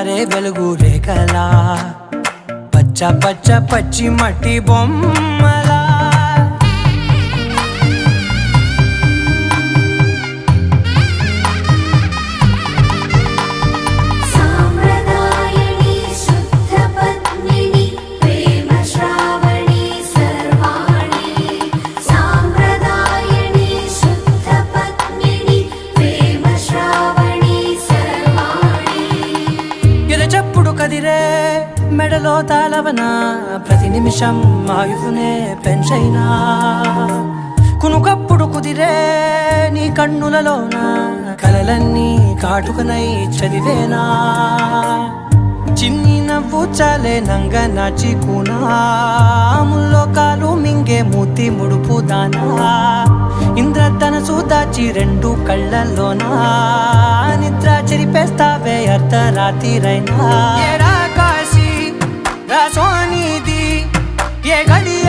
జారే వెలుగు రేఖలా పచ్చ పచ్చ పచ్చి మట్టి బొమ్మలా చెప్పుడు కదిరే మెడలో తాళవన ప్రతి నిమిషం ఆయుధునే పెంచైనా కునుకప్పుడు కుదిరే నీ కన్నులలోన కలలన్నీ కాటుకనై చదివేనా చిన్ని నవ్వు చాలే నంగ నాచి కూనాముల్లో కాలు మింగే మూతి ముడుపు దానా ఇంద్రధనసు దాచి రెండు కళ్ళల్లోనా నిద్ర చెరిపేస్తావే అర్ధరాత్రిరైనా కాశీ రాసోనిది ఏ గడి